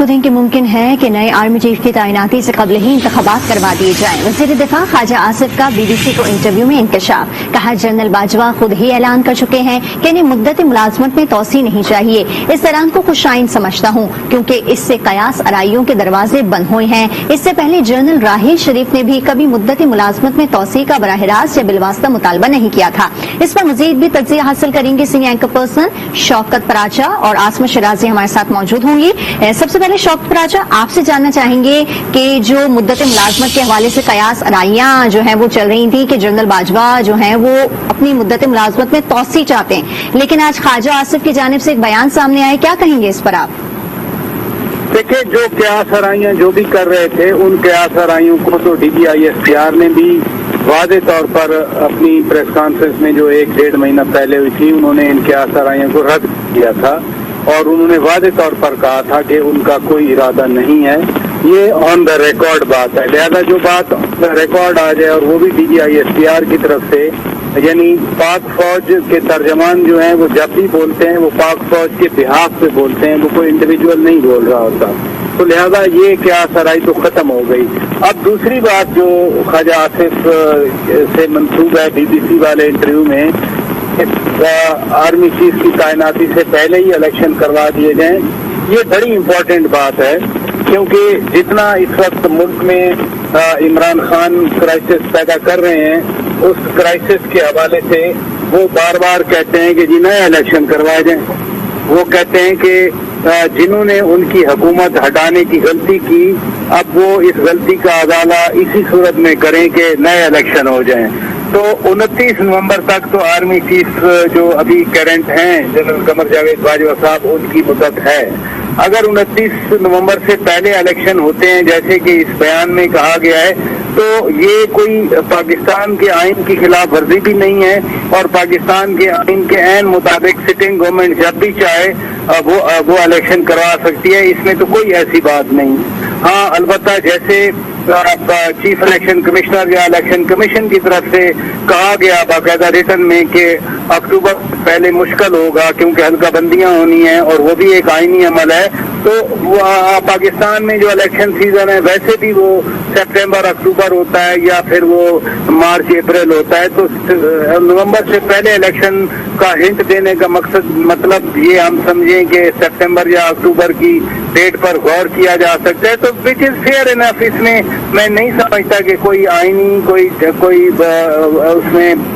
को दें कि मुमकिन है कि नए आर्मी चीफ की तैनाती से कबल ही इंतखाबात करवा दिए जाएं। वज़ीर दिफा ख्वाजा आसिफ का BBC को इंटरव्यू में इंकशाफ। कहा जनरल बाजवा खुद ही ऐलान कर चुके हैं कि इन्हें मुद्दत मुलाजमत में तोसी नहीं चाहिए। इस ऐलान को खुशाइन समझता हूँ क्योंकि इससे कयास अराइयों के दरवाजे बंद हुए हैं। इससे पहले जनरल राहील शरीफ ने भी कभी मुद्दत मुलाजमत में तोसी का बराह रास्त या बिलवास्ता मुतालबा नहीं किया था। इस पर मजीद भी तज्जिया हासिल करेंगे senior anchor person Shaukat Paracha और आसमा शराजी हमारे साथ मौजूद होंगी। सबसे पहले शौकत पराचा, आपसे जानना चाहेंगे कि जो मुद्दत मुलाजमत के हवाले से कयास अराइयां जो हैं वो चल रही थी कि जनरल बाजवा जो हैं वो अपनी मुद्दत मुलाजमत में तोसी चाहते हैं, लेकिन आज ख्वाजा आसिफ की जानिब से एक बयान सामने आया, क्या कहेंगे इस पर आप? देखिए, जो कयास अराइयां जो भी कर रहे थे उन कयास अराइयों को तो DGISPR ने भी वादे तौर पर अपनी प्रेस कॉन्फ्रेंस में जो 1-1.5 महीना पहले हुई थी उन्होंने इन कयास अराइयों को रद्द किया था और उन्होंने वादे तौर पर कहा था कि उनका कोई इरादा नहीं है। ये ऑन द रिकॉर्ड बात है, लिहाजा जो बात रिकॉर्ड आ जाए और वो भी DGISPR की तरफ से, यानी पाक फौज के तर्जमान जो हैं वो जब भी बोलते हैं वो पाक फौज के बिहाफ पे बोलते हैं, वो कोई इंडिविजुअल नहीं बोल रहा होता, तो लिहाजा ये क्या सराई तो खत्म हो गई। अब दूसरी बात जो ख्वाजा आसिफ से मंसूब है BBC वाले इंटरव्यू में, आर्मी चीफ की तैनाती से पहले ही इलेक्शन करवा दिए जाएं, ये बड़ी इम्पोर्टेंट बात है क्योंकि जितना इस वक्त मुल्क में इमरान खान क्राइसिस पैदा कर रहे हैं, उस क्राइसिस के हवाले से वो बार बार कहते हैं कि जी नया इलेक्शन करवाए जाएं। वो कहते हैं कि जिन्होंने उनकी हुकूमत हटाने की गलती की, अब वो इस गलती का अदाला इसी सूरत में करें कि नए इलेक्शन हो जाएं। तो 29 नवंबर तक तो आर्मी चीफ जो अभी करंट हैं जनरल कमर जावेद बाजवा साहब, उनकी मुद्दत है। अगर 29 नवंबर से पहले इलेक्शन होते हैं जैसे कि इस बयान में कहा गया है, तो ये कोई पाकिस्तान के आइन की खिलाफ वर्जी भी नहीं है और पाकिस्तान के आइन के ऐन मुताबिक सिटिंग गवर्नमेंट जब भी चाहे वो इलेक्शन करवा सकती है, इसमें तो कोई ऐसी बात नहीं। हाँ, अलबत्ता जैसे चीफ इलेक्शन कमिश्नर या इलेक्शन कमीशन की तरफ से कहा गया बाकायदा रिटर्न में कि अक्टूबर पहले मुश्किल होगा क्योंकि हल्का बंदियां होनी है और वो भी एक आईनी अमल है, तो पाकिस्तान में जो इलेक्शन सीजन है वैसे भी वो सितंबर अक्टूबर होता है या फिर वो मार्च अप्रैल होता है, तो नवंबर से पहले इलेक्शन का हिंट देने का मतलब ये हम समझें कि सितंबर या अक्टूबर की डेट पर गौर किया जा सकता है, तो विच इज फेयर इनफ। इसमें मैं नहीं समझता कि कोई आईनी कोई उसमें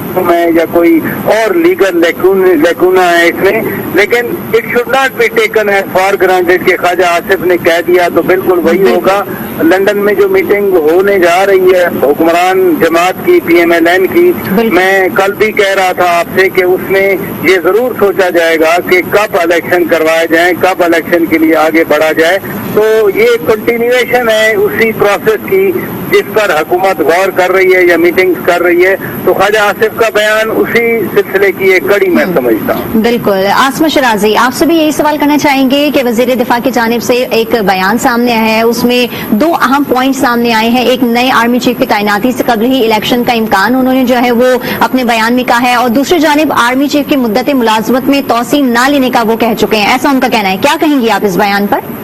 या कोई और लीगल लेकुना है इसमें, लेकिन it should not be taken as for granted कि ख्वाजा आसिफ ने कह दिया तो बिल्कुल वही होगा। लंदन में जो मीटिंग होने जा रही है हुक्मरान जमात की PMLN की, मैं कल भी कह रहा था आपसे कि उसमें ये जरूर सोचा जाएगा कि कब इलेक्शन करवाए जाएं, कब इलेक्शन के लिए आगे बढ़ा जाए। तो ये कंटिन्यूएशन है उसी प्रोसेस की जिस पर हुकूमत गौर कर रही है या मीटिंग्स कर रही है, तो ख्वाजा आसिफ का बयान उसी सिलसिले की एक कड़ी मैं समझता हूँ। बिल्कुल। आसमा शराजी, आपसे भी यही सवाल करना चाहेंगे कि वजीर दिफा की जानिब से एक बयान सामने आया है, उसमें 2 अहम पॉइंट सामने आए हैं। एक, नए आर्मी चीफ की तैनाती से कबल ही इलेक्शन का इम्कान उन्होंने जो है वो अपने बयान में कहा है, और दूसरी जानिब आर्मी चीफ की मुद्दत मुलाजमत में तोसी ना लेने का वो कह चुके हैं, ऐसा उनका कहना है। क्या कहेंगे आप इस बयान पर?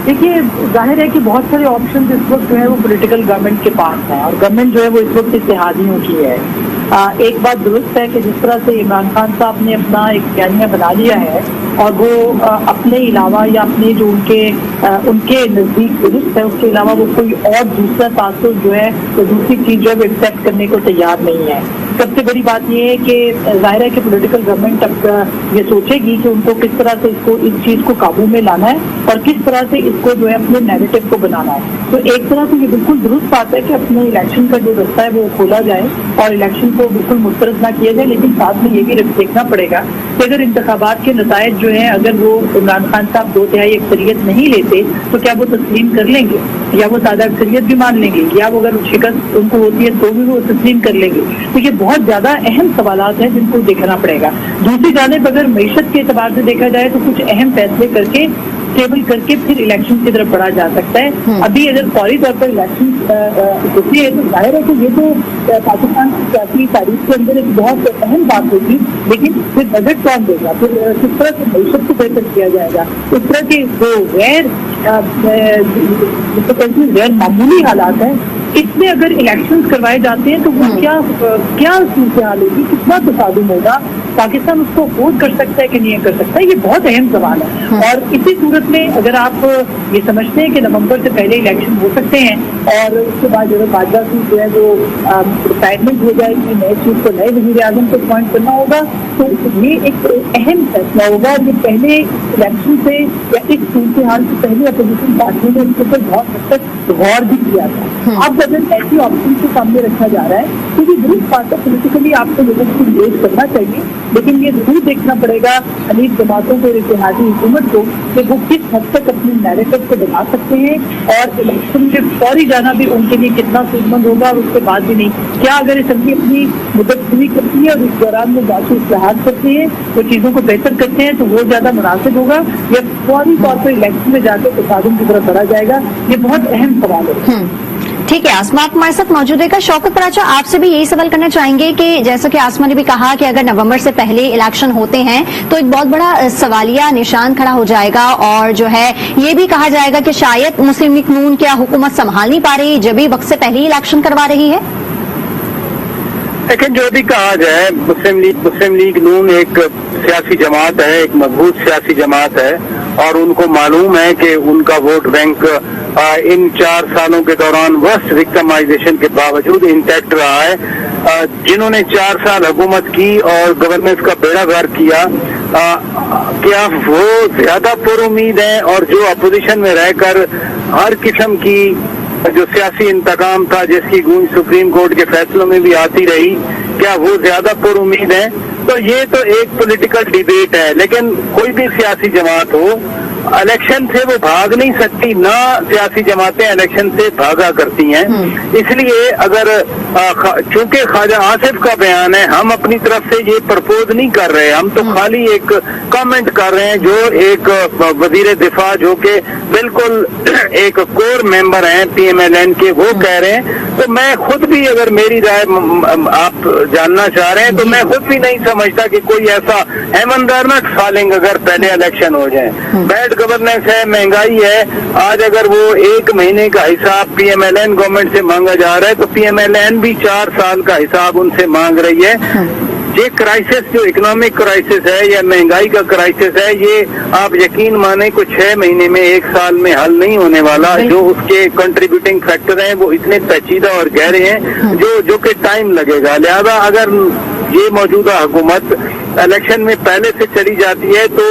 देखिए, जाहिर है कि बहुत सारे ऑप्शन इस वक्त जो है वो पॉलिटिकल गवर्नमेंट के पास है और गवर्नमेंट जो है वो इस वक्त इत्तेहादियों की है। एक बात दुरुस्त है कि जिस तरह से इमरान खान साहब ने अपना एक बयानिया बना लिया है और वो अपने अलावा या अपने जो उनके नज़दीक दुरुस्त है उसके अलावा वो कोई और दूसरा तासुर जो है तो दूसरी चीज़ जो है वो एक्सेप्ट करने को तैयार नहीं है। सबसे बड़ी बात ये है कि जाहिर है कि पॉलिटिकल गवर्नमेंट अब ये सोचेगी कि उनको किस तरह से इस चीज़ को काबू में लाना है और किस तरह से इसको जो है अपने नैरेटिव को बनाना है। तो एक तरह से ये बिल्कुल दुरुस्त बात है कि अपने इलेक्शन का जो रास्ता है वो खोला जाए और इलेक्शन को बिल्कुल मुस्तरद ना किया जाए, लेकिन साथ में ये भी देखना पड़ेगा कि अगर इंतखाबात के नताइज जो हैं अगर वो इमरान खान साहब 2/3 अक्सरियत नहीं लेते तो क्या वो तस्लीम कर लेंगे या वो सादा अक्सरियत भी मान लेंगे या वो अगर शिकस्त उनको होती है तो भी वो तस्लीम कर लेंगे। तो ये बहुत ज्यादा अहम सवालात हैं जिनको देखना पड़ेगा। दूसरी जानिब अगर मईशत के एतबार से देखा जाए तो कुछ अहम फैसले करके स्टेबल करके फिर इलेक्शन की तरफ बढ़ा जा सकता है। अभी अगर फौरी तौर पर इलेक्शन होती है तो जाहिर है कि ये तो पाकिस्तान की सियासी तारीख के अंदर एक बहुत अहम बात होगी, लेकिन फिर बजट कौन देगा, फिर किस तरह से मईशत को बेहतर किया जाएगा, इस तरह के जो गैर मामूली हालात हैं, इसमें अगर इलेक्शंस करवाए जाते हैं तो वो क्या सूरत हाल होगी, कितना तसादुम होगा, पाकिस्तान उसको अफोर्ड कर सकता है कि नहीं कर सकता है, ये बहुत अहम सवाल है। और इसी सूरत में अगर आप ये समझते हैं कि नवंबर से पहले इलेक्शन हो सकते हैं और उसके बाद जो बाजवा सीट जो है वो रिटायरमेंट हो जाएगी, नए चीफ को नए वज़ीर आज़म को अपॉइंट करना होगा, तो ये एक अहम फैसला होगा। ये पहले इलेक्शन से या इस सूरत हाल से पहले अपोजिशन पार्टियों ने इसके ऊपर बहुत हद तक गौर भी किया था। अब अगर ऐसी ऑप्शन को सामने रखा जा रहा है तो ये दुरुस्त बात है, पोलिटिकली आपको लोगों को इंगेज करना चाहिए, लेकिन ये जरूर देखना पड़ेगा हनीफ जमातों को, इत्तेहादी हुकूमत को, कि वो किस हद तक अपने नैरेटिव को बना सकते हैं और इलेक्शन में फौरी जाना भी उनके लिए कितना सेहतमंद होगा और उसके बाद भी नहीं। क्या अगर असम्बली अपनी मुद्दत पूरी करती है और इस दौरान में बाकी इस्लाहात करती है, वो चीज़ों को बेहतर करते हैं, तो वो ज़्यादा मुनासिब होगा, या फौरी तौर पर इलेक्शन में जाकर तसादुम की तरफ बढ़ा जाएगा, ये बहुत अहम सवाल है। ठीक है, आसमा आप हमारे साथ मौजूद रहेगा। शौकत पराचा, आपसे भी यही सवाल करना चाहेंगे कि जैसा कि आसमा ने भी कहा कि अगर नवंबर से पहले इलेक्शन होते हैं तो एक बहुत बड़ा सवालिया निशान खड़ा हो जाएगा और जो है ये भी कहा जाएगा कि शायद मुस्लिम लीग नून क्या हुकूमत संभाल नहीं पा रही जब भी वक्त से पहले ही इलेक्शन करवा रही है। लेकिन जो भी कहा जाए, मुस्लिम लीग नून एक सियासी जमात है, एक मजबूत सियासी जमात है और उनको मालूम है कि उनका वोट बैंक इन 4 सालों के दौरान वर्स्ट विक्टिमाइजेशन के बावजूद इंटैक्ट रहा है। जिन्होंने 4 साल हुकूमत की और गवर्नेंस का बेड़ा गर्क किया, क्या वो ज्यादा पुरुमीद हैं और जो अपोजिशन में रहकर हर किस्म की जो सियासी इंतकाम था जिसकी गूंज सुप्रीम कोर्ट के फैसलों में भी आती रही, क्या वो ज्यादा पुरुमीद है? तो ये तो एक पॉलिटिकल डिबेट है, लेकिन कोई भी सियासी जमात हो इलेक्शन से वो भाग नहीं सकती, ना सियासी जमातें इलेक्शन से भागा करती हैं। इसलिए अगर चूंकि ख्वाजा आसिफ का बयान है, हम अपनी तरफ से ये प्रपोज नहीं कर रहे, हम तो खाली एक कमेंट कर रहे हैं जो एक वजीर दिफा जो कि बिल्कुल एक कोर मेंबर हैं PMLN के, वो कह रहे हैं। तो मैं खुद भी, अगर मेरी राय आप जानना चाह रहे हैं, तो मैं खुद भी नहीं समझता कि कोई ऐसा हैमंदार नट फालिंग अगर पहले इलेक्शन हो जाए। बैड गवर्नेंस है, महंगाई है, आज अगर वो 1 महीने का हिसाब PMLN गवर्नमेंट से मांगा जा रहा है तो PMLN भी 4 साल का हिसाब उनसे मांग रही है। ये क्राइसिस जो इकोनॉमिक क्राइसिस है या महंगाई का क्राइसिस है, ये आप यकीन माने कुछ 6 महीने में 1 साल में हल नहीं होने वाला। जो उसके कंट्रीब्यूटिंग फैक्टर हैं वो इतने पेचीदा और गहरे हैं जो कि टाइम लगेगा। लिहाजा अगर ये मौजूदा हुकूमत इलेक्शन में पहले से चली जाती है तो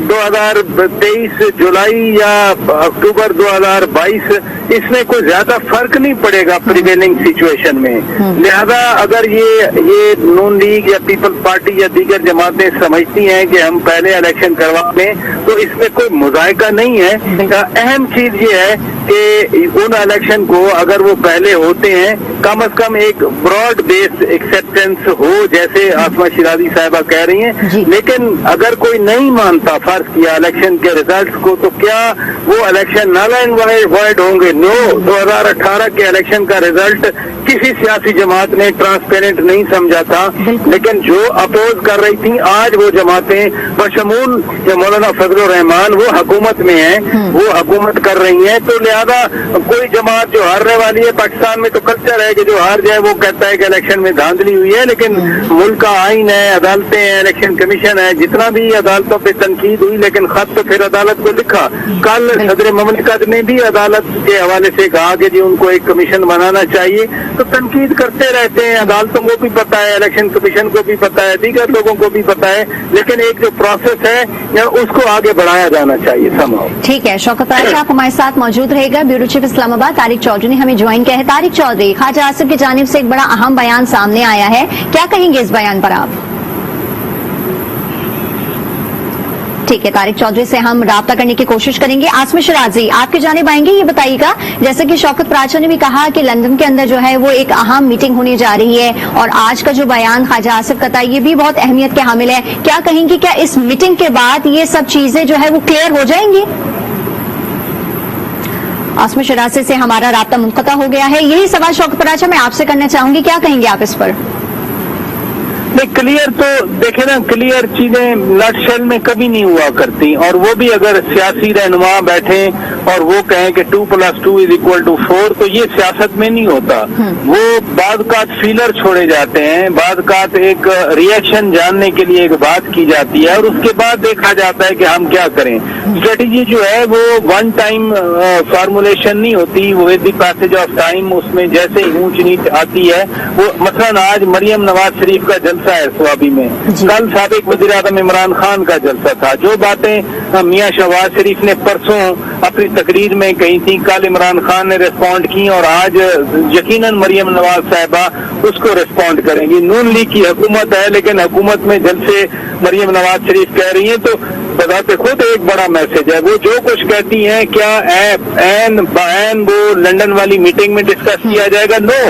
2023 जुलाई या अक्टूबर 2022 इसमें कोई ज्यादा फर्क नहीं पड़ेगा प्रिवेलिंग सिचुएशन में। लिहाजा अगर ये नून लीग या पीपल्स पार्टी या दीगर जमातें समझती हैं कि हम पहले इलेक्शन करवा लें तो इसमें कोई मुजायका नहीं है। अहम चीज ये है कि उन इलेक्शन को अगर वो पहले होते हैं कम से कम एक ब्रॉड बेस्ड एक्सेप्टेंस हो, जैसे आसमा शिराजी साहिबा कह रही हैं। लेकिन अगर कोई नहीं मानता फर्ज किया इलेक्शन के रिजल्ट्स को, तो क्या वो इलेक्शन नल एंड वॉइड होंगे? नो, 2018 के इलेक्शन का रिजल्ट किसी सियासी जमात ने ट्रांसपेरेंट नहीं समझा था, लेकिन जो अपोज कर रही थी आज वो जमातें बशमूल मौलाना फजलुर रहमान वो हुकूमत में हैं, वो हुकूमत कर रही हैं। तो लिहाजा कोई जमात जो हारने वाली है, पाकिस्तान में तो कल्चर है कि जो हार जाए वो कहता है कि इलेक्शन में धांधली हुई है, लेकिन मुल्क का आइन है, अदालतें हैं, इलेक्शन कमीशन है, जितना भी अदालतों पे तनकीद हुई लेकिन खत तो फिर अदालत को लिखा। कल सदर ममलिकत ने भी अदालत के हवाले से कहा कि जी उनको एक कमीशन बनाना चाहिए। तो तनकीद करते रहते हैं, अदालतों को भी पता है, इलेक्शन कमीशन को भी पता है, दीगर लोगों को भी पता है, लेकिन एक जो प्रोसेस है उसको आगे बढ़ाया जाना चाहिए संभव। ठीक है, शौकत पराचा आप हमारे साथ मौजूद रहेगा। ब्यूरो चीफ इस्लामाबाद तारिक चौधरी ने हमें ज्वाइन किया है। तारिक चौधरी, ख्वाजा आसिफ की जानिब से एक बड़ा अहम बयान सामने आया है, क्या कहेंगे इस बयान पर आप? ٹھیک ہے، طارق چودھری سے ہم رابطہ کرنے کی کوشش کریں گے. عاصم شرازی، آپ کی جانب آئیں گے. یہ بتائیے گا، جیسے کہ شوکت پراچا نے بھی کہا کہ لندن کے اندر جو ہے وہ ایک اہم میٹنگ ہونے جا رہی ہے، اور آج کا جو بیان خواجہ آصف کا تھا یہ بھی بہت اہمیت کے حامل ہے. کیا کہیں گے، کیا اس میٹنگ کے بعد یہ سب چیزیں جو ہے وہ کلیئر ہو جائیں گی؟ عاصم شرازی سے ہمارا رابطہ منقطع ہو گیا ہے. یہی سوال شوکت پراچا میں آپ سے کرنا چاہوں گی، کیا کہیں گے آپ اس پر؟ نہیں، کلیئر تو دیکھیں نا، کلیئر چیزیں نٹ شیل میں کبھی نہیں ہوا کرتی، اور وہ بھی اگر سیاسی رہنما بیٹھیں اور وہ کہیں کہ 2+2=4 تو یہ سیاست میں نہیں ہوتا. وہ بعض اوقات فیلر چھوڑے جاتے ہیں، بعض اوقات ایک ریئیکشن جاننے کے لیے ایک بات کی جاتی ہے اور اس کے بعد دیکھا جاتا ہے کہ ہم کیا کریں. اسٹریٹجی جو ہے وہ ون ٹائم فارمولیشن نہیں ہوتی، وہ with the passage of time اس میں جیسے اونچ نیچ آتی ہے. وہ مثلاً آج مریم نواز شریف کا جلسہ ہے سوابی میں، کل سابق وزیر اعظم عمران خان کا جلسہ تھا. جو باتیں میاں شہباز شریف نے پرسوں اپنی تقریر میں کہی تھی، کل عمران خان نے ریسپونڈ کی، اور آج یقیناً مریم نواز صاحبہ اس کو ریسپونڈ کریں گی. نون لیگ کی حکومت ہے لیکن حکومت میں جلسے مریم نواز شریف کہہ رہی ہیں تو بذات خود ایک بڑا میسج ہے. وہ جو کچھ کہتی ہیں کیا این بین وہ لندن والی میٹنگ میں ڈسکس کیا جائے گا؟ No,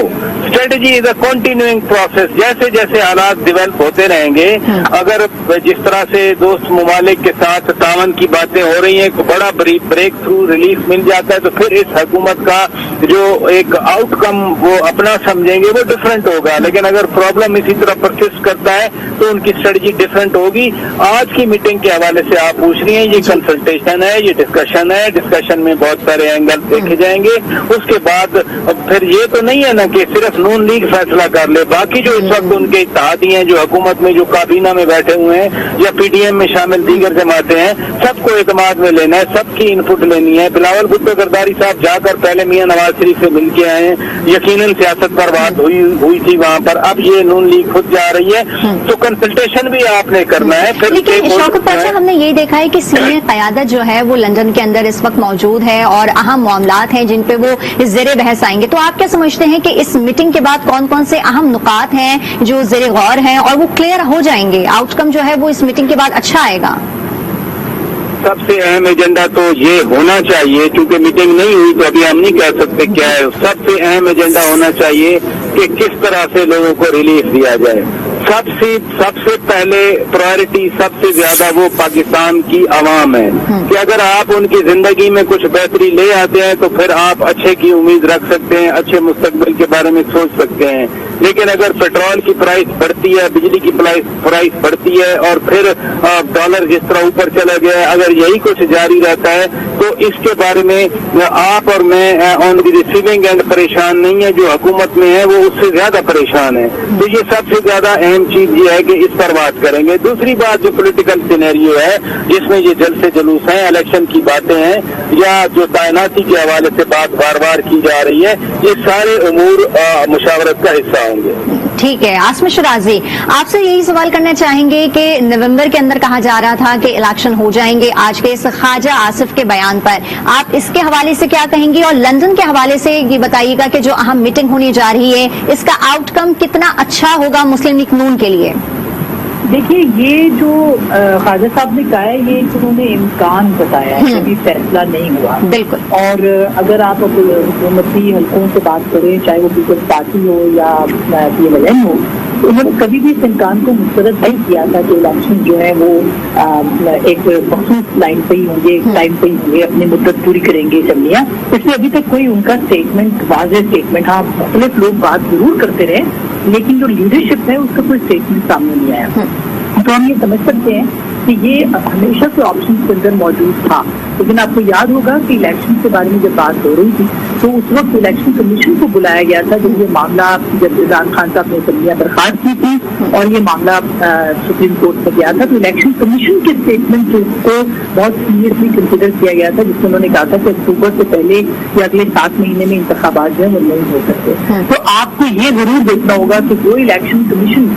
strategy is a continuing process. جیسے جیسے حالات ڈیولپ ہوتے رہیں گے، اگر جس طرح سے دوست ممالک کے ساتھ تعاون کی باتیں ہو رہی ہیں، بڑا بریک تھرو ریلیف مل جاتا ہے، تو پھر اس حکومت کا جو ایک آؤٹ کم وہ اپنا سمجھیں گے وہ ڈفرینٹ ہوگا. لیکن اگر پرابلم اسی طرح پرسسٹ کرتا ہے تو ان کی اسٹریٹجی ڈفرینٹ ہوگی. آج کی میٹنگ کے حوالے سے آپ پوچھ رہی ہیں، یہ کنسلٹیشن ہے، یہ ڈسکشن ہے. ڈسکشن میں بہت سارے اینگل دیکھے جائیں گے. اس کے بعد پھر یہ تو نہیں ہے نا کہ صرف نون لیگ فیصلہ کر لے. باقی جو اس وقت ان کے اتحادی ہیں، جو حکومت میں جو کابینہ میں بیٹھے ہوئے ہیں یا پی ڈی ایم میں شامل دیگر جماعتیں ہیں، سب کو اعتماد میں لینا ہے، سب کی ان پٹ لینی ہے. بلاول بھٹو زرداری صاحب جا کر پہلے میاں نواز شریف سے مل کے آئے ہیں، یقیناً سیاست پر بات ہوئی تھی وہاں پر. اب یہ نون لیگ خود جا رہی ہے تو کنسلٹیشن بھی آپ نے کرنا ہے. لیکن شوکت پراچا، ہم نے یہی دیکھا ہے کہ سینئر قیادت جو ہے وہ لندن کے اندر اس وقت موجود ہے اور اہم معاملات ہیں جن پہ وہ زیر بحث آئیں گے. تو آپ کیا سمجھتے ہیں کہ اس میٹنگ کے بعد کون کون سے اہم نکات ہیں جو زیر غور ہیں اور وہ کلیئر ہو جائیں گے؟ آؤٹ کم جو ہے وہ اس میٹنگ کے بعد اچھا آئے گا؟ سب سے اہم ایجنڈا تو یہ ہونا چاہیے، کیونکہ میٹنگ نہیں ہوئی تو ابھی ہم نہیں کہہ سکتے کیا ہے. سب سے اہم ایجنڈا ہونا چاہیے کہ کس طرح سے لوگوں کو ریلیف دیا جائے. سب سے پہلے پرائرٹی سب سے زیادہ وہ پاکستان کی عوام ہے کہ اگر آپ ان کی زندگی میں کچھ بہتری لے آتے ہیں تو پھر آپ اچھے کی امید رکھ سکتے ہیں، اچھے مستقبل کے بارے میں سوچ سکتے ہیں. لیکن اگر پیٹرول کی پرائس بڑھتی ہے، بجلی کی پرائس بڑھتی ہے اور پھر ڈالر جس طرح اوپر چلا گیا ہے، اگر یہی کچھ جاری رہتا ہے تو اس کے بارے میں آپ اور میں آن دی ریسیونگ اینڈ پریشان نہیں ہے، جو حکومت میں ہے وہ اس سے زیادہ پریشان ہے. تو یہ سب سے زیادہ اہم چیز یہ ہے کہ اس پر بات کریں گے. دوسری بات جو پولیٹیکل سینیریو ہے جس میں یہ جلسے جلوس ہیں، الیکشن کی باتیں ہیں یا جو تعیناتی کے حوالے سے بات بار بار کی جا رہی ہے، یہ سارے امور مشاورت کا حصہ ہوں گے. ٹھیک ہے. عاصم شرازی، آپ سے یہی سوال کرنا چاہیں گے کہ نومبر کے اندر کہا جا رہا تھا کہ الیکشن ہو جائیں گے. آج کے اس خواجہ آصف کے بیان پر آپ اس کے حوالے سے کیا کہیں گی، اور لندن کے حوالے سے یہ بتائیے گا کہ جو اہم میٹنگ ہونے جا رہی ہے اس کا آؤٹ کم کتنا اچھا ہوگا مسلم لیگ نون کے لیے؟ دیکھیے، یہ جو خواجہ صاحب نے کہا ہے یہ انہوں نے امکان بتایا ہے، ابھی فیصلہ نہیں ہوا. بالکل. اور اگر آپ حکومتی حلقوں سے بات کریں، چاہے وہ پیپلز پارٹی ہو یا PLN ہو، انہوں نے کبھی بھی اس امکان کو مسترد نہیں کیا تھا کہ الیکشن جو ہے وہ ایک مخصوص لائن پہ ہی ہوں گے، ایک ٹائم پہ ہی ہوں گے، اپنی مدت پوری کریں گے اسمبلیاں. اس میں ابھی تک کوئی ان کا اسٹیٹمنٹ، واضح اسٹیٹمنٹ، ہاں مختلف لوگ بات ضرور کرتے رہے لیکن جو لیڈرشپ ہے اس کا کوئی اسٹیٹمنٹ سامنے نہیں آیا. تو ہم یہ سمجھ سکتے ہیں کہ یہ ہمیشہ سے آپشن کے اندر موجود تھا. لیکن آپ کو یاد ہوگا کہ الیکشن کے بارے میں جب بات ہو رہی تھی تو اس وقت الیکشن کمیشن کو بلایا گیا تھا جب یہ معاملہ، جب عمران خان صاحب نے اسمبلیاں برخاست کی تھی اور یہ معاملہ سپریم کورٹ میں گیا تھا، تو الیکشن کمیشن کے اسٹیٹمنٹ کو بہت سیریسلی کنسیڈر کیا گیا تھا، جس میں انہوں نے کہا تھا کہ اکتوبر سے پہلے یا اگلے 7 مہینے میں انتخابات جو ہیں وہ نہیں ہو سکتے. تو آپ کو یہ ضرور دیکھنا ہوگا کہ جو الیکشن کمیشن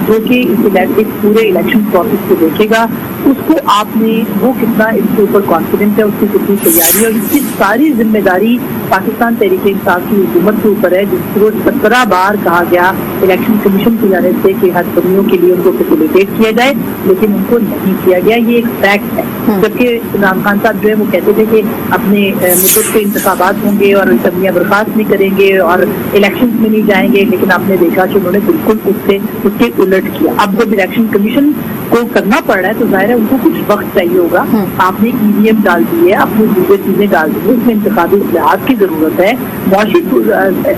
جو کہ اس پورے الیکشن پروسیس کو دیکھے گا उसको आपने वो कितना इसके ऊपर कॉन्फिडेंस है, उसकी कितनी तैयारी है, और इसकी सारी जिम्मेदारी पाकिस्तान तहरीक इंसाफ की हुकूमत के ऊपर है, जिसको 17 बार कहा गया इलेक्शन कमीशन की जानिब से कि हर कमियों के लिए उनको फैसिलिटेट किया जाए, लेकिन उनको नहीं किया गया। ये एक फैक्ट है। जबकि इमरान खान साहब जो है वो कहते थे कि अपने मुद्दत के इंतखाबात होंगे और असम्बलियाँ बर्खास्त नहीं करेंगे और इलेक्शन में नहीं जाएंगे, लेकिन आपने देखा कि उन्होंने बिल्कुल उसके उलट किया। अब जब इलेक्शन कमीशन को करना पड़ रहा है तो जाहिर है उनको कुछ वक्त चाहिए होगा। आपने ईवीएम डाल दी है, आपने दूसरी चीजें डाल दी है, उसमें इंतखाबी इस्लाहात की जरूरत है, मौशी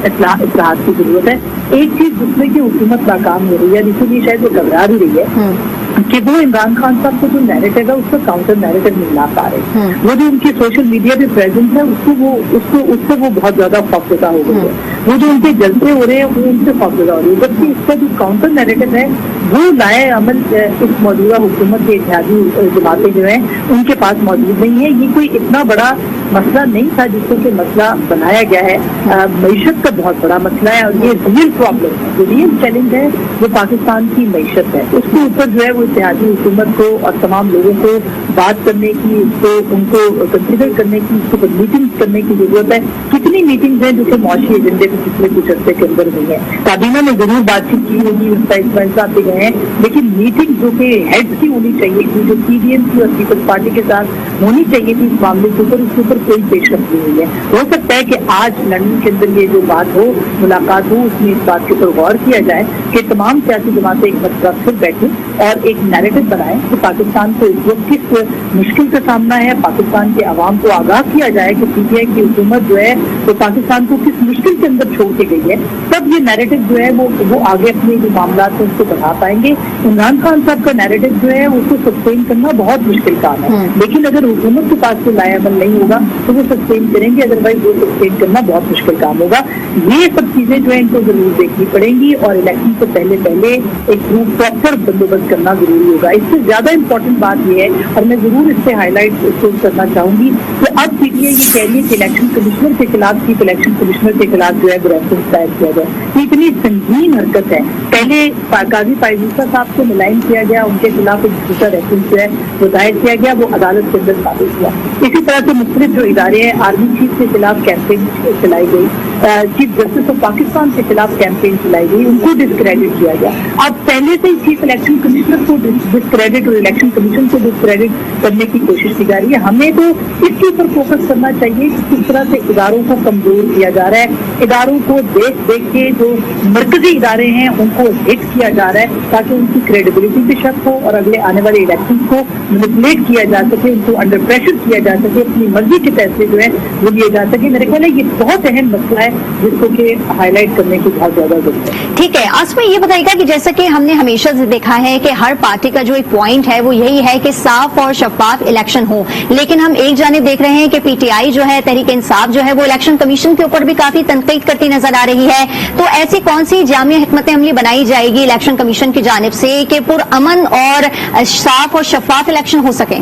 इस्लाहात की जरूरत है। एक चीज जिसमें की हुकूमत नाकाम हो रही है, इसीलिए शायद वो घबरा भी रही है कि वो इमरान खान साहब को जो नैरेटिव है उसका काउंटर नैरेटिव नहीं ला पा रहे। वो जो उनकी सोशल मीडिया पे प्रेजेंस है उससे वो बहुत ज्यादा खौफजदा हो गई है। वो जो उनके जलसे हो रहे हैं वो उनसे खौफजदा हो रही है, जबकि इसका जो काउंटर नैरेटिव है वो लाए अमल इस मौजूदा हुकूमत के इत्तेहादी जमातें जो हैं उनके पास मौजूद नहीं है। ये कोई इतना बड़ा मसला नहीं था जिसको कि मसला बनाया गया है। मईशत का बहुत बड़ा मसला है और ये रियल प्रॉब्लम है, जो रियल चैलेंज है वो पाकिस्तान की मईशत है। उसके ऊपर जो है वो इत्तेहादी हुकूमत को और तमाम लोगों को बात करने की, उनको कंसिडर करने की, उसके ऊपर मीटिंग करने की जरूरत है। कितनी मीटिंग्स हैं जो कि मौशी एजेंडे पे पिछले कुछ अर्से के अंदर हुई है। काबीना में जरूर बातचीत की होगी, इस्माइल साहब भी गए हैं, लेकिन मीटिंग जो कि हेड्स की होनी चाहिए थी, जो पीडीएम और पीपल्स पार्टी के साथ होनी चाहिए थी इस मामले के ऊपर, उसके ऊपर कोई पेशकश नहीं हुई है। हो सकता है कि आज लंदन के अंदर ये जो बात हो, मुलाकात हो, उसमें इस बात के ऊपर गौर किया जाए कि तमाम सियासी जमातें एक मसला फिर बैठें और एक नैरेटिव बनाएं कि पाकिस्तान को इस वक्त किस मुश्किल का सामना है, पाकिस्तान के अवाम को आगाह किया जाए कि पीटीआई की हुकूमत जो है तो पाकिस्तान को किस मुश्किल के अंदर छोड़ के गई है। तब ये नैरेटिव जो है वो आगे अपने जो मामला है उसको बढ़ा पाएंगे। इमरान खान साहब का नैरेटिव जो है उसको सस्टेन करना बहुत मुश्किल काम है, लेकिन अगर हुकूमत के पास कोई लायबल नहीं होगा तो वो सस्टेन करेंगे, अदरवाइज वो सस्टेन करना बहुत मुश्किल काम होगा। ये सब चीजें जो है इनको जरूर देखनी पड़ेंगी और इलेक्शन से पहले एक प्रॉपर बंदोबस्त करना जरूरी होगा। इससे ज्यादा इम्पोर्टेंट बात यह है, और मैं जरूर इससे हाईलाइट करना चाहूंगी कि अब पीटीआई ये कह रही है कि इलेक्शन कमिश्नर के खिलाफ, चीफ इलेक्शन कमिश्नर के खिलाफ जो है रेफरेंस दायर किया जाए। ये इतनी संगीन हरकत है। पहले काजी फायजूसा साहब को मुलायम किया गया, उनके खिलाफ एक दूसरा रेफरेंस जो है वो दायर किया गया, वो अदालत के अंदर साबित हुआ। इसी तरह से मुख्तलिफ जो इदारे हैं, आर्मी चीफ के खिलाफ कैंपेन चलाई गई, चीफ जस्टिस ऑफ पाकिस्तान के खिलाफ कैंपेन चलाई गई, उनको डिस्क्रेडिट किया गया। अब पहले से ही चीफ इलेक्शन कमिश्नर को डिस्क्रेडिट और इलेक्शन कमीशन को डिस्क्रेडिट करने की कोशिश की जा रही है। हमें तो इसके ऊपर फोकस करना चाहिए कि किस तरह से इदारों को कमजोर किया जा रहा है, इदारों को देख के जो मरकजी इदारे हैं उनको हिट किया जा रहा है ताकि उनकी क्रेडिबिलिटी पे शक हो और अगले आने वाले इलेक्शन को मैनिपुलेट किया जा सके, उनको अंडर प्रेशर किया जा सके, अपनी मर्जी के फैसले जो है वो लिए जा सके। मेरे ख्याल है ये बहुत अहम मसला है जिसको कि हाईलाइट करने की बहुत ज्यादा जरूरत है। ठीक है, आसमा ये बताइएगा कि जैसा कि हमने हमेशा से देखा है कि हर पार्टी का जो एक पॉइंट है वो यही है कि साफ और शफाफ इलेक्शन हो, लेकिन हम एक जानिब देख रहे हैं कि पीटीआई जो है, तहरीक इंसाफ जो है, वो इलेक्शन कमीशन के ऊपर भी काफी तनकीद करती नजर आ रही है। तो ऐसी कौन सी जामिया हिकमत अमली बनाई जाएगी इलेक्शन कमीशन की जानिब से कि पुरअमन और साफ और शफाफ इलेक्शन हो सके?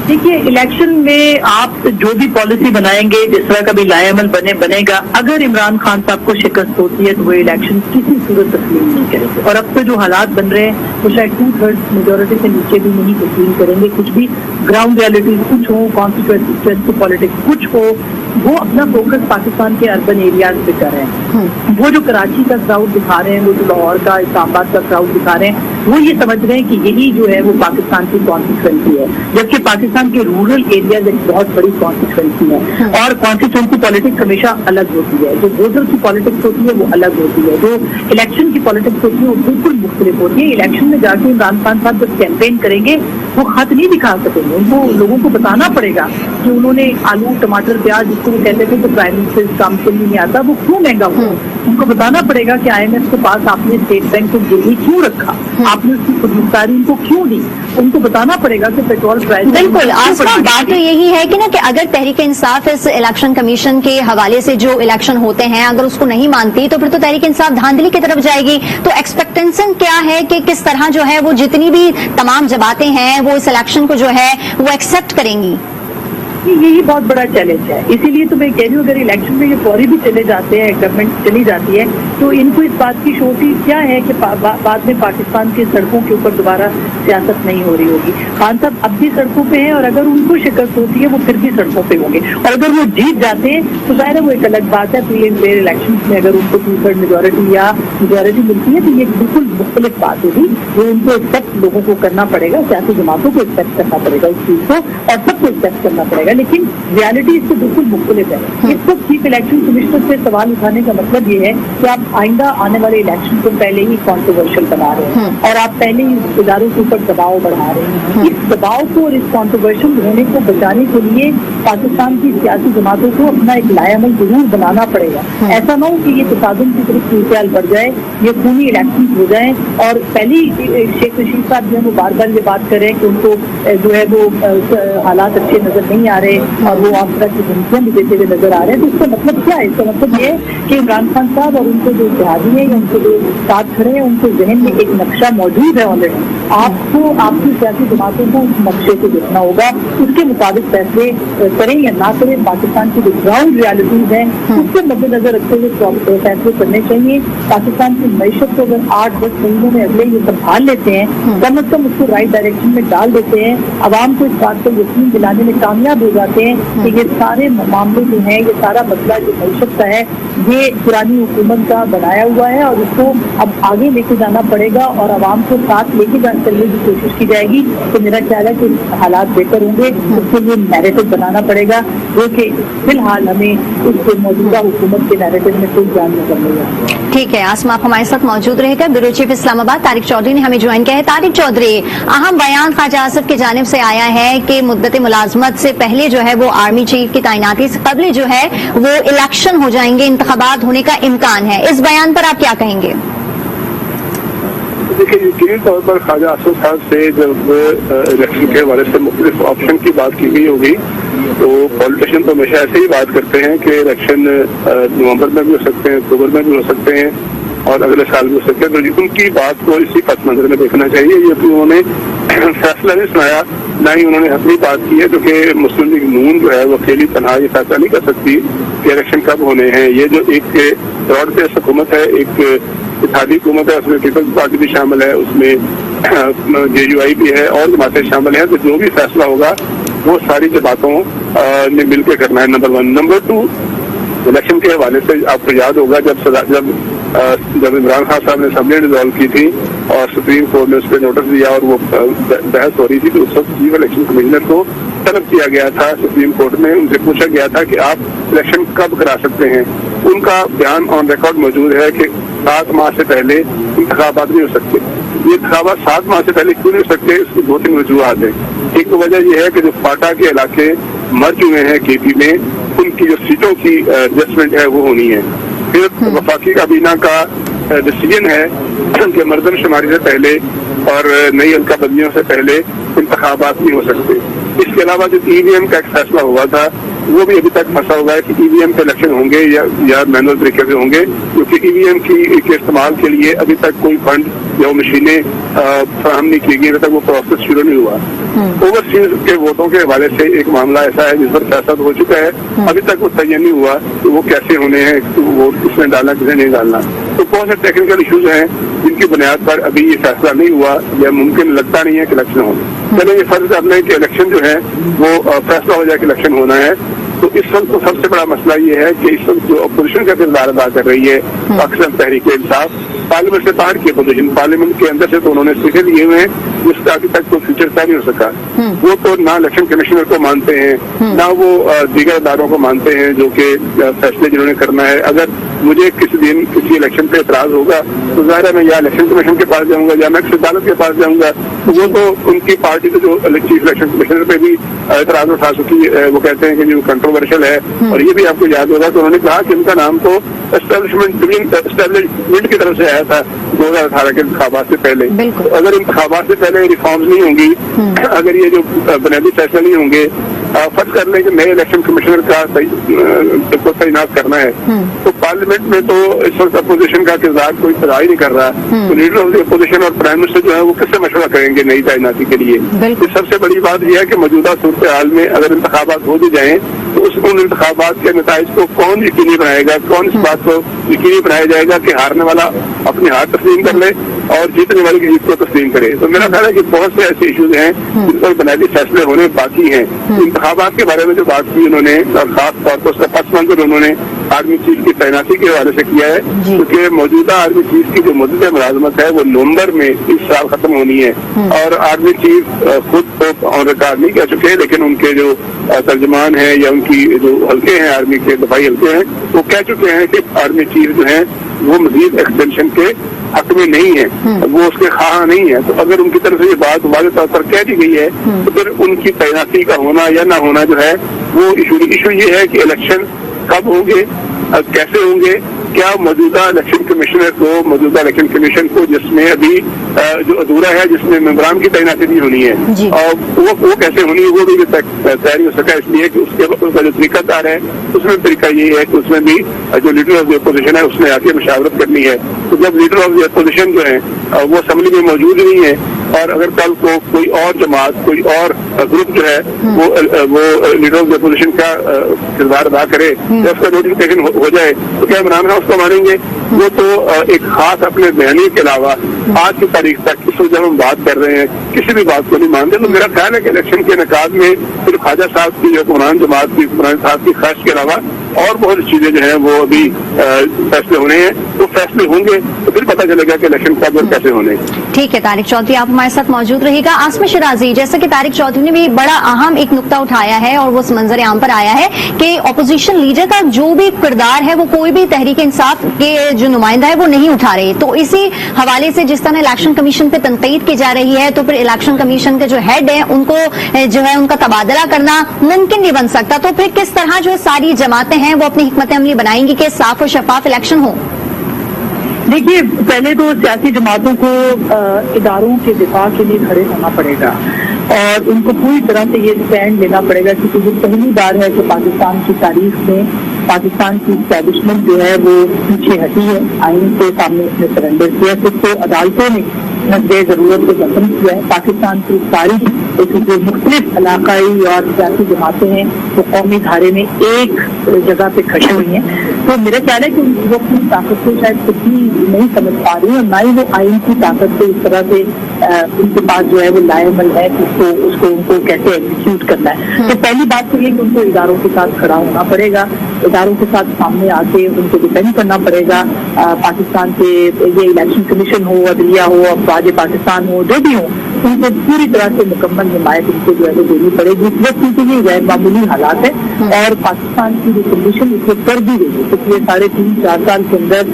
देखिए, इलेक्शन में आप जो भी पॉलिसी बनाएंगे, जिस तरह का भी लाएअमल बनेगा, अगर इमरान खान साहब को शिकस्त होती है तो वो इलेक्शन किसी सूरत तस्लीम नहीं करेंगे। और अब तो जो हालात बन रहे हैं वो शायद 2/3 मेजोरिटी से नीचे भी नहीं तस्लीम करेंगे। कुछ भी ग्राउंड रियलिटीज कुछ हो, कॉन्स्टिट्यूएंसी पॉलिटिक्स कुछ हो, वो अपना फोकस पाकिस्तान के अर्बन एरियाज पे कर रहे हैं। वो जो कराची का क्राउड दिखा रहे हैं, वो जो लाहौर का, इस्लामाबाद का क्राउड दिखा रहे हैं, वो ये समझ रहे हैं कि यही जो है वो पाकिस्तान की कॉन्स्टिट्यूएंसी है, जबकि पाकिस्तान के रूरल एरियाज एक बहुत बड़ी कॉन्स्टिट्यूएंसी है। और कॉन्स्टिट्यूएंसी पॉलिटिक्स हमेशा अलग होती है, जो वोटर की पॉलिटिक्स होती है वो अलग होती है, जो इलेक्शन की पॉलिटिक्स होती है वो बिल्कुल मुख्तलिफ होती है। इलेक्शन में जाके इमरान खान साहब जब कैंपेन करेंगे वो खत नहीं दिखा सकेंगे, उनको लोगों को बताना पड़ेगा कि उन्होंने आलू, टमाटर, प्याज, जिसको वो कहते थे कि प्राइम मिनिस्टर काउंसिल में नहीं आता, वो क्यों महंगा हुआ। उनको बताना पड़ेगा कि IMF के पास आपने स्टेट बैंक को गिरवी क्यों रखा, आपने उसकी खुदमुख्तारी उनको क्यों दी, उनको बताना पड़ेगा कि पेट्रोल प्राइस। बिल्कुल, आसमा बात तो यही है कि अगर तहरीक इंसाफ इस इलेक्शन कमीशन के हवाले से जो इलेक्शन होते हैं अगर उसको नहीं मानती तो फिर तो तहरीक इंसाफ धांधली की तरफ जाएगी। तो एक्सपेक्टेशन क्या है कि किस तरह जो है वो जितनी भी तमाम जमातें हैं वो इस इलेक्शन को जो है वो एक्सेप्ट करेंगी? यही बहुत बड़ा चैलेंज है। इसीलिए तो मैं कह रही हूँ अगर इलेक्शन में ये फौरी भी चले जाते हैं, गवर्नमेंट चली जाती है, तो इनको इस बात की श्योरिटी क्या है कि बाद में पाकिस्तान की सड़कों के ऊपर दोबारा सियासत नहीं हो रही होगी। खान साहब अब भी सड़कों पे हैं और अगर उनको शिकस्त होती है वो फिर भी सड़कों पे होंगे, और अगर वो जीत जाते हैं तो ज़ाहिर है वो एक अलग बात है। फ्री एंड फेयर इलेक्शन में अगर उनको 2/3 मेजोरिटी या मेजोरिटी मिलती है तो ये बिल्कुल मुख्तलिफ बात होगी। वो उनको एक्सेप्ट लोगों को करना पड़ेगा, सियासी जमातों को एक्सेप्ट करना पड़ेगा इस चीज़ को, और सबको एक्सेप्ट करना पड़ेगा। लेकिन रियलिटी इससे बिल्कुल मुख्तलिफ है। इस वक्त चीफ इलेक्शन कमिश्नर से सवाल उठाने का मतलब ये है कि आप आइंदा आने वाले इलेक्शन को पहले ही कॉन्ट्रोवर्शियल बना रहे हैं और आप पहले ही इदारों के ऊपर दबाव बढ़ा रहे हैं। इस दबाव को और इस कॉन्ट्रोवर्शियल होने को बचाने के लिए पाकिस्तान की सियासी जमातों को अपना एक लाएअमल जरूर बनाना पड़ेगा। ऐसा ना हो कि ये तसादुम की तरफ सूरत बढ़ जाए, ये खूनी इलेक्शन हो जाए। और पहले शेख रशीद साहब जो है वो बार बार ये बात कर रहे हैं कि उनको जो है वो हालात अच्छे नजर नहीं आ रहे और वो आप तरह की धमकियां भी देते हुए नजर आ रहे हैं। तो इसका मतलब क्या है? इसका मतलब ये है कि इमरान खान साहब और उनके जो इत्तेहादी हैं या उनके जो साथ खड़े हैं उनके जहन में एक नक्शा मौजूद है ऑलरेडी। आपको आपकी सियासी जमातों को उस नक्शे को देखना होगा, उसके मुताबिक फैसले करें या ना करें। पाकिस्तान की जो ग्राउंड रियलिटीज हैं उसके मद्देनजर रखते हुए फैसले करने चाहिए। पाकिस्तान की मैशत को अगर 8-10 महीनों में अगले ये संभाल लेते हैं, कम अज कम उसको राइट डायरेक्शन में डाल देते हैं, आवाम को इस बात को यकीन दिलाने में कामयाब हो जाते हैं कि ये सारे मामले जो हैं, ये सारा मसला जो मैशत का है, ये पुरानी हुकूमत का बनाया हुआ है और इसको अब आगे लेके जाना पड़ेगा और आवाम को साथ लेके चलने की कोशिश की जाएगी। तो मेरा ख्याल है कि हालात बेहतर होंगे। उसके लिए नैरेटिव बनाना पड़ेगा जो कि फिलहाल हमें उस मौजूदा हुकूमत के नैरेटिव में कोई जान नहीं करने। ठीक है, आसमा आप हमारे साथ मौजूद रहेगा। ब्यूरो चीफ इस्लामाबाद तारिक चौधरी ने हमें ज्वाइन किया है। तारिक चौधरी, अहम बयान ख्वाजा आसिफ की जानिब से आया है कि मुद्दत मुलाजमत से पहले जो है वो आर्मी चीफ की तैनाती से कबल जो है वो इलेक्शन हो जाएंगे, इंतखाबात होने का इम्कान है। इस बयान पर आप क्या कहेंगे? देखिए, यकीनी तौर पर ख्वाजा आसिफ साहब से जब इलेक्शन के हवाले से मुख्तलिफ ऑप्शन की बात की गई होगी तो पॉलिटिशियन तो हमेशा ऐसे ही बात करते हैं कि इलेक्शन नवंबर में भी हो सकते हैं, अक्टूबर में भी हो सकते हैं और अगले साल भी हो सकते हैं। तो उनकी बात को इसी पस मंजर में देखना चाहिए। ये कि उन्होंने फैसला नहीं सुनाया, ना ही उन्होंने अपनी बात की है, क्योंकि मुस्लिम लीग नून जो है वो अकेली तनहा ये फैसला नहीं कर सकती कि इलेक्शन कब होने हैं। ये जो एक ब्रॉड बेस्ड हुकूमत है, एक इत्तेहादी हुकूमत है, उसमें पीपल्स पार्टी भी शामिल है, उसमें JUI भी है और जमातें शामिल हैं। तो जो भी फैसला होगा वो सारी जमातों ने मिलकर करना है, नंबर 1। नंबर 2, इलेक्शन के हवाले से आपको याद होगा जब इमरान खान साहब ने असेंबली डिसॉल्व की थी और सुप्रीम कोर्ट ने उस पर नोटिस दिया और वो बहस हो रही थी, तो उस वक्त चीफ इलेक्शन कमिश्नर को तलब किया गया था सुप्रीम कोर्ट में। उनसे पूछा गया था कि आप इलेक्शन कब करा सकते हैं। उनका बयान ऑन रिकॉर्ड मौजूद है कि 7 माह से पहले इंतखाबात नहीं हो सकते। ये इंतखाबात 7 माह से पहले क्यों नहीं हो सकते? इसकी 2-3 वजूहत है। एक तो वजह यह है कि जो फाटा के इलाके मर चुके हैं KP में, उनकी जो सीटों की एडजस्टमेंट है वो होनी है। फिर वफाकी काबीना का डिसीजन है कि मर्दमशुमारी से पहले और नई हल्का बदलियों से पहले इंतखाबात नहीं हो सकते। इसके अलावा जो EVM का एक फैसला हुआ था वो भी अभी तक फंसा हुआ है कि EVM पे इलेक्शन होंगे या मैनुअल तरीके से होंगे, क्योंकि EVM के इस्तेमाल के लिए अभी तक कोई फंड या वो मशीनें फराहम नहीं की गई, अभी तक वो प्रोसेस शुरू नहीं हुआ। ओवरसीज के वोटों के हवाले से एक मामला ऐसा है जिस पर फैसला हो चुका है, अभी तक वो तय नहीं हुआ कि वो कैसे होने हैं, वोट किसने डालना किसने नहीं डालना। तो बहुत से टेक्निकल इश्यूज हैं जिनकी बुनियाद पर अभी ये फैसला नहीं हुआ या मुमकिन लगता नहीं है कि इलेक्शन हो। चले ये फर्ज कर लें कि इलेक्शन जो है वो फैसला हो जाए कि इलेक्शन होना है। तो इस वक्त तो सबसे बड़ा मसला ये है कि इस वक्त जो अपोजिशन का किरदार अदा कर रही है पाकिस्तान तहरीक इंसाफ, पार्लियामेंट से बाहर की अपोजिशन, पार्लियामेंट के अंदर से तो उन्होंने इस्तीफे दिए हुए हैं जिसका अभी तक कोई फ्यूचर तय नहीं हो सका। वो तो ना इलेक्शन कमिश्नर को मानते हैं, ना वो दीगर इदारों को मानते हैं जो कि फैसले जिन्होंने करना है। अगर मुझे किसी दिन किसी इलेक्शन पे एतराज होगा तो ज़ाहिर है मैं या इलेक्शन कमीशन के पास जाऊंगा या मैं अदालत के पास जाऊंगा। तो वो तो उनकी पार्टी के जो चीफ इलेक्शन कमिश्नर पे भी एतराज उठा चुकी है। वो कहते हैं कि जो कंट्रोवर्शियल है, और ये भी आपको याद होगा तो उन्होंने कहा कि उनका नाम तो एस्टेब्लिशमेंट की तरफ से आया था 2018 के इंतखाबात से पहले। तो अगर इंतखाबात से पहले रिफॉर्म्स नहीं होंगी, अगर ये जो बुनियादी फैसले नहीं होंगे فرض کر لیں کہ نئے الیکشن کمشنر کو تعینات کرنا ہے تو پارلیمنٹ میں تو اس وقت اپوزیشن کا کردار کوئی ادا ہی نہیں کر رہا، تو لیڈر آف دی اپوزیشن اور پرائم منسٹر جو ہے وہ کس سے مشورہ کریں گے نئی تعیناتی کے لیے؟ سب سے بڑی بات یہ ہے کہ موجودہ صورتحال میں اگر انتخابات ہو بھی جائیں تو ان انتخابات کے نتائج کو کون یقینی بنائے گا، کون اس بات کو یقینی بنایا جائے گا کہ ہارنے والا اپنی ہار تسلیم کر لے اور جیتنے والے کی جیت کو تسلیم کرے؟ تو میرا خیال ہے کہ بہت سے ایسے ایشوز ہیں جن پر بنیادی فیصلے ہونے باقی ہیں۔ انتخابات کے بارے میں جو بات کی انہوں نے، اور خاص طور پر اس کا پس منظر انہوں نے آرمی چیف کی تعیناتی کے حوالے سے کیا ہے، کیونکہ موجودہ آرمی چیف کی جو مدت ملازمت ہے وہ نومبر میں اس سال ختم ہونی ہے، اور آرمی چیف خود تو آن ریکارڈ نہیں کہہ چکے لیکن ان کے جو ترجمان ہیں یا ان کی جو حلقے ہیں آرمی کے دفاعی حلقے ہیں وہ کہہ چکے ہیں کہ آرمی چیف جو ہیں وہ مزید ایکسٹینشن کے حق میں نہیں ہے، وہ اس کے خواہاں نہیں ہے۔ تو اگر ان کی طرف سے یہ بات واضح طور پر کہہ دی گئی ہے تو پھر ان کی تعیناتی کا ہونا یا نہ ہونا جو ہے وہ ایشو یہ ہے کہ الیکشن کب ہوں گے، کیسے ہوں گے، کیا موجودہ الیکشن کمشنر کو، موجودہ الیکشن کمیشن کو جس میں ابھی جو ادھورا ہے، جس میں ممبران کی تعیناتی بھی ہونی ہے، اور وہ کیسے ہونی ہے وہ بھی تیاری ہو سکا، اس لیے کہ اس کا جو طریقہ کار ہے اس میں طریقہ یہ ہے کہ اس میں بھی جو لیڈر آف دی اپوزیشن ہے اس نے آ کے مشاورت کرنی ہے۔ تو جب لیڈر آف دی اپوزیشن جو ہے وہ اسمبلی میں موجود نہیں ہے اور اگر کل کو کوئی اور جماعت، کوئی اور گروپ جو ہے وہ لیڈر آف دی اپوزیشن کا کردار ادا کرے یا اس کا نوٹیفکیشن ہو جائے تو کیا عمران خان اس کو مانیں گے؟ وہ تو ایک خاص اپنے بیانیے کے علاوہ آج کی تاریخ تک اس وقت جب ہم بات کر رہے ہیں کسی بھی بات کو نہیں مانتے۔ تو میرا خیال ہے کہ الیکشن کے انعقاد میں صرف خواجہ صاحب کی حکمران جماعت کی عمران صاحب کی خواہش کے علاوہ اور بہت سی چیزیں جو ہیں وہ ابھی فیصلے ہونے ہیں، وہ فیصلے ہوں گے تو پھر پتہ چلے گا کہ الیکشن کب اور کیسے ہونے۔ ٹھیک ہے طارق چودھری، آپ ہمارے ساتھ موجود رہے گا۔ عاصم شرازی، جیسا کہ طارق چودھری نے بھی بڑا اہم ایک نقطہ اٹھایا ہے اور وہ اس منظر عام پر آیا ہے کہ اپوزیشن لیڈر کا جو بھی کردار ہے وہ کوئی بھی تحریک انصاف کے جو نمائندہ ہے وہ نہیں اٹھا رہے، تو اسی حوالے سے جس طرح الیکشن کمیشن پہ تنقید کی جا رہی ہے تو پھر الیکشن کمیشن کے جو ہیڈ ہیں ان کو جو ہے ان کا تبادلہ کرنا ممکن نہیں بن سکتا، تو پھر کس طرح جو ساری جماعتیں ہیں وہ اپنی حکمت عملی بنائیں گی کہ صاف اور شفاف الیکشن ہو؟ دیکھیے، پہلے تو سیاسی جماعتوں کو اداروں کے دفاع کے لیے کھڑے ہونا پڑے گا اور ان کو پوری طرح سے یہ اسٹینڈ لینا پڑے گا، کیونکہ یہ پہلی بار ہے کہ پاکستان کی تاریخ میں پاکستان کی اسٹیبلشمنٹ جو ہے وہ پیچھے ہٹی ہے، آئین کے سامنے اس نے سرنڈر کیا، خود کو عدالتوں نے نظر ضرورت کو ختم کیا ہے۔ پاکستان کی ساری جو مختلف علاقائی اور سیاسی جماعتیں ہیں وہ قومی دھارے میں ایک جگہ پہ کھڑی ہوئی ہیں، تو میرا خیال ہے کہ وہ اپنی طاقت کو شاید خود بھی نہیں سمجھ پا رہی ہیں اور نہ ہی وہ آئین کی طاقت سے اس طرح سے ان کے پاس جو ہے وہ لائے عمل ہے کہ اس کو ان کو کیسے ایگزیکیوٹ کرنا ہے۔ تو پہلی بات تو یہ کہ ان کو اداروں کے ساتھ کھڑا ہونا پڑے گا، اداروں کے ساتھ سامنے آ کے ان کو ڈیپینڈ کرنا پڑے گا۔ پاکستان کے یہ الیکشن کمیشن ہو، عدلیہ ہو، افواج پاکستان ہو، جو بھی ہو، ان کو پوری طرح سے مکمل حمایت ان کو جو ہے وہ دینی پڑے گی۔ اس وقت کیونکہ یہ غیر معمولی حالات ہے اور پاکستان کی جو کنڈیشن اس وقت کر دی گئی ہے، پچھلے 3.5-4 سال کے اندر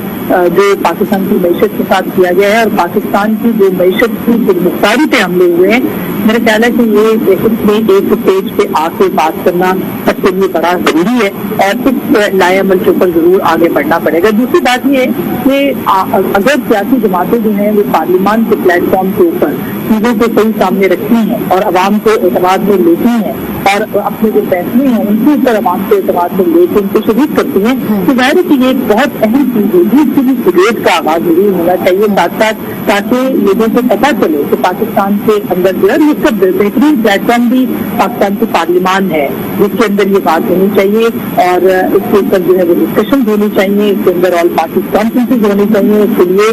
جو پاکستان کی معیشت کے ساتھ کیا گیا ہے اور پاکستان کی جو معیشت کی مختاری پہ حملے ہوئے ہیں، میرا خیال ہے کہ یہ اس میں ایک اسٹیج پہ آ کے بات کرنا سب کے لیے بڑا ضروری ہے اور اس لائے عمل کے اوپر ضرور آگے بڑھنا پڑے گا۔ دوسری بات یہ ہے کہ اگر سیاسی جماعتیں جو ہیں وہ پارلیمان کے پلیٹ فارم کے اوپر چیزوں کو صحیح سامنے رکھتی ہیں اور عوام کو اعتماد میں لیتی ہیں اور اپنے جو فیصلے ہیں ان کے اوپر عوام کو اعتماد میں لے کے ان کو شریک کرتی ہیں، تو ظاہر ہے کہ یہ ایک بہت اہم چیز ہوگی، اس کی بھی ڈبیٹ کا آغاز ضرور ہونا چاہیے ساتھ ساتھ، تاکہ لوگوں کو پتہ چلے کہ پاکستان کے اندر جو ہے یہ سب بہترین پلیٹ فارم بھی پاکستان کی پارلیمان ہے جس کے اندر یہ بات ہونی چاہیے اور اس کے اوپر جو ہے وہ ڈسکشن ہونی چاہیے، اس کے اندر آل پارٹی کانفرنسز ہونی چاہیے۔ اس کے لیے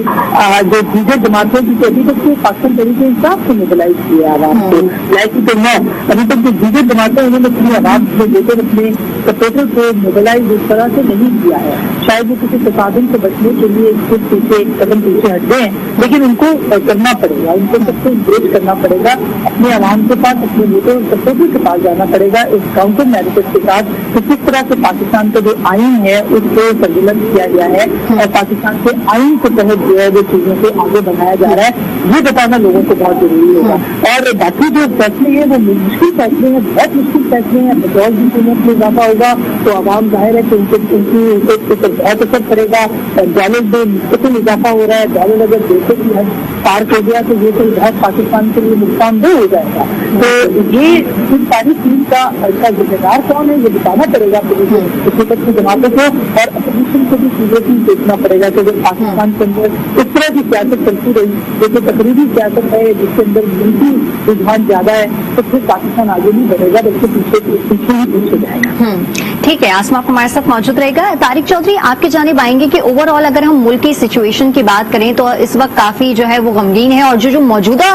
جو دیگر جماعتیں کی ابھی تک کے پاکستان طریقے انصاف سے موبلائز کیا عوام کو لائق تو ہے، ابھی تک جو دیگر جماعتیں انہوں نے اپنی عوام سے لے کر اپنے سپورٹر کو موبلائز اس طرح سے نہیں کیا ہے، شاید وہ کسی تصادم سے بچنے کے لیے کچھ پیچھے ایک قدم پیچھے ہٹ گئے ہیں، لیکن ان کو کرنا پڑے گا، ان کو سب کو انکریج کرنا پڑے گا، اپنے عوام کے پاس اپنے ووٹر اور سپورٹر کے پاس جانا پڑے گا اس کاؤنٹر نیریٹو کے ساتھ کہ کس طرح سے پاکستان کا جو آئین ہے اس کو سرولنس کیا گیا ہے اور پاکستان کے آئین کے تحت جو ہے وہ چیزوں کو آگے بڑھایا جا رہا ہے، یہ بتانا لوگوں کو بہت ضروری ہوگا۔ اور باقی جو فیصلے ہیں وہ مشکل فیصلے ہیں، بہت مشکل فیصلے ہیں، پیٹرول کی قیمت میں اضافہ ہوگا تو عوام ظاہر ہے کہ ان کی بہت اثر پڑے گا، ڈالر میں مستقل اضافہ ہو رہا ہے، ڈالر اگر 200 کی حد पार कर दिया तो ये तो बहुत पाकिस्तान के लिए नुकसानदेह हो जाएगा। तो ये इन सारी चीज का जिम्मेदार कौन है ये बताना पड़ेगा विपक्ष की जमातों को, और अपोजिशन को भी चीजें भी देखना पड़ेगा कि जब पाकिस्तान के अंदर इस तरह की सियासत चलती रही जो कि तकरीबी सियासत है जिसके अंदर मुल्की रुझान ज्यादा है, तो फिर पाकिस्तान आगे नहीं बढ़ेगा बल्कि पीछे ही पीछे जाएगा। ठीक है, आसमा आप हमारे साथ मौजूद रहेगा। तारिक चौधरी, आपकी जानिब आएंगे कि ओवरऑल अगर हम मुल्क की सिचुएशन की बात करें तो इस वक्त काफी जो है वो गमगीन है, और जो मौजूदा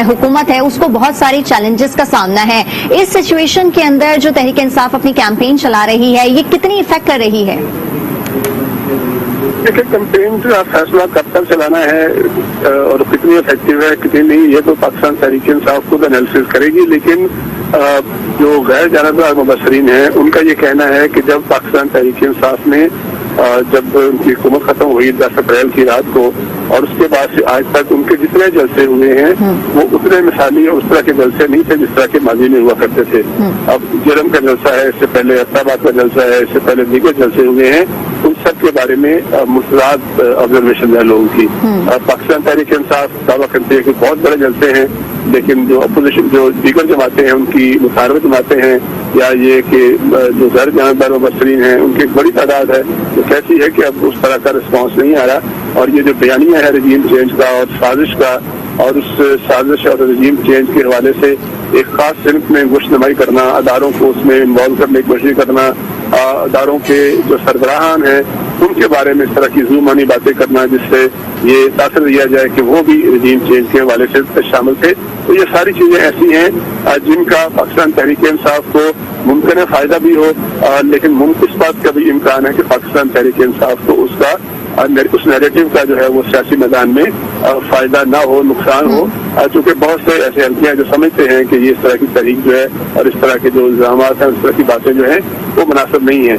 हुकूमत है उसको बहुत सारी चैलेंजेस का सामना है। इस सिचुएशन के अंदर जो तहरीक इंसाफ अपनी कैंपेन चला रही है ये कितनी इफेक्ट कर रही है? देखिए, कैंपेन का फैसला कब तक चलाना है और कितनी इफेक्टिव है कितनी नहीं, ये तो पाकिस्तान तहरीक इंसाफ खुद एनालिसिस करेगी। लेकिन जो गैर जानबदार मुबसरीन हैं उनका ये कहना है कि जब पाकिस्तान तहरीक इंसाफ ने जब उनकी हुकूमत खत्म हुई 10 अप्रैल की रात को, और उसके बाद से आज तक उनके जितने जलसे हुए हैं वो उतने मिसाली और उस तरह के जलसे नहीं थे जिस तरह के माजी में हुआ करते थे। अब जरम का जलसा है, इससे पहले अहमदाबाद का जलसा है, इससे पहले दीगर जलसे हुए हैं, उन सब के बारे में मुतज़ाद ऑब्जर्वेशन है लोगों की। पाकिस्तान तहरीक इंसाफ दावा करती है कि बहुत बड़े जलसे हैं, लेकिन जो अपोजिशन जो दीगर जमातें हैं उनकी मुखारबत जमातें हैं या ये कि जो गैर जानबदार मुबसरीन हैं उनकी एक बड़ी तादाद है तो कैसी है कि अब उस तरह का रिस्पॉन्स नहीं आ रहा। और ये जो बयानिया है रजीम चेंज का और साजिश का, और उस साजिश और रजीम चेंज के हवाले से एक खास सिमत में गुशनुमाई करना, अदारों को उसमें इन्वॉल्व करने की कोशिश करना, अदारों के जो सरबराहान हैं उनके बारे में इस तरह की ज़ुबानी बातें करना जिससे ये तासर दिया जाए कि वो भी रजीम चेंज के हवाले से शामिल थे। तो ये सारी चीजें ऐसी हैं जिनका पाकिस्तान तहरीक इंसाफ को मुमकिन है फायदा भी हो, लेकिन इस बात का भी इम्कान है कि पाकिस्तान तहरीक इंसाफ को उसका उस नैरेटिव का जो है वो सियासी मैदान में फायदा ना हो, नुकसान हो, चूंकि बहुत से ऐसे हल्कियां जो समझते हैं कि ये इस तरह की तहरीक जो है और इस तरह के जो इल्जाम हैं इस तरह की बातें जो है वो मुनासिब नहीं है।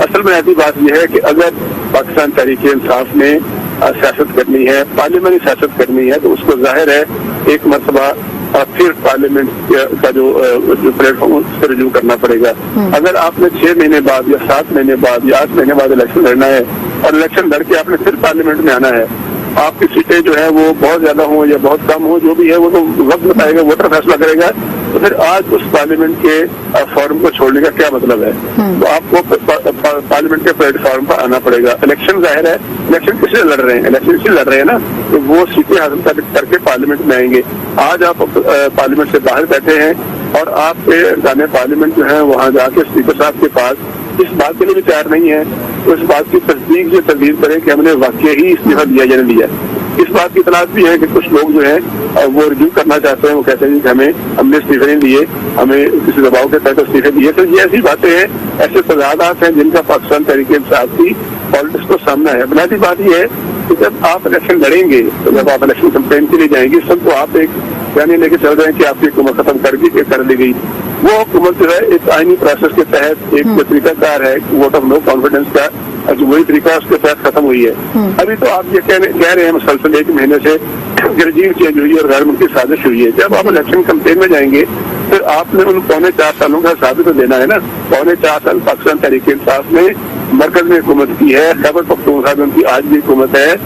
असल में ऐसी बात यह है कि अगर पाकिस्तान तहरीक इंसाफ ने सियासत करनी है, पार्लियामेंटी सियासत करनी है, तो उसको जाहिर है एक मरतबा फिर पार्लियामेंट का जो प्लेटफॉर्म उस पर रिव्यू करना पड़ेगा। अगर आपने 6 महीने बाद या 7 महीने बाद या 8 महीने बाद इलेक्शन लड़ना है और इलेक्शन लड़ के आपने फिर पार्लियामेंट में आना है, आपकी सीटें जो है वो बहुत ज्यादा हो या बहुत कम हो, जो भी है वो तो वक्त बताएगा, वोटर फैसला करेगा, तो फिर आज उस पार्लियामेंट के फॉर्म को छोड़ने का क्या मतलब है? तो आपको पार्लियामेंट के प्लेटफॉर्म पर आना पड़ेगा। इलेक्शन जाहिर है, इलेक्शन किससे लड़ रहे हैं? इलेक्शन इसलिए लड़ रहे हैं ना तो वो सीटें हासिल करके पार्लियामेंट में आएंगे। आज आप पार्लियामेंट से बाहर बैठे हैं और आपके जाने पार्लियामेंट जो है वहाँ जाके स्पीकर साहब के पास इस बात के लिए भी तैयार नहीं है, तो इस बात की तस्दीक ये तस्दीक करें कि हमने वाकई ही इस्तीफा दिया या नहीं दिया। इस बात की इतलात भी है कि कुछ लोग जो है वो रिव्यू करना चाहते हैं, वो कहते हैं कि हमने इस्तीफे नहीं दिए, हमें किसी दबाव के तहत इस्तीफे दिए। तो ये ऐसी बातें हैं, ऐसे तजादात हैं जिनका पाकिस्तान तहरीक इंसाफ की पॉलिटिक्स को सामना है। बुनियादी बात यह है कि जब आप इलेक्शन लड़ेंगे, तो जब आप इलेक्शन कैंपेन के लिए जाएंगे, सब तो आप एक बयानी लेके चल रहे हैं कि आपकी हुकूमत खत्म कर दी गई। वो हुकूमत जो है एक आईनी प्रोसेस के तहत एक जो तरीकाकार है वोट ऑफ नो कॉन्फिडेंस का, जो वही तरीका उसके तहत खत्म हुई है। अभी तो आप ये कह रहे हैं मुसलसल 1 महीने से रजीम चेंज हुई और गैर मुल्की साजिश हुई है। जब आप इलेक्शन कैंपेन में जाएंगे फिर आपने उन 4.25 सालों का हिसाब तो देना है ना। 4.25 साल पाकिस्तान तहरीक इंसाफ ने मरकज में हुकूमत की है, खैबर पख्तूनख्वा में उनकी आज भी हुकूमत है,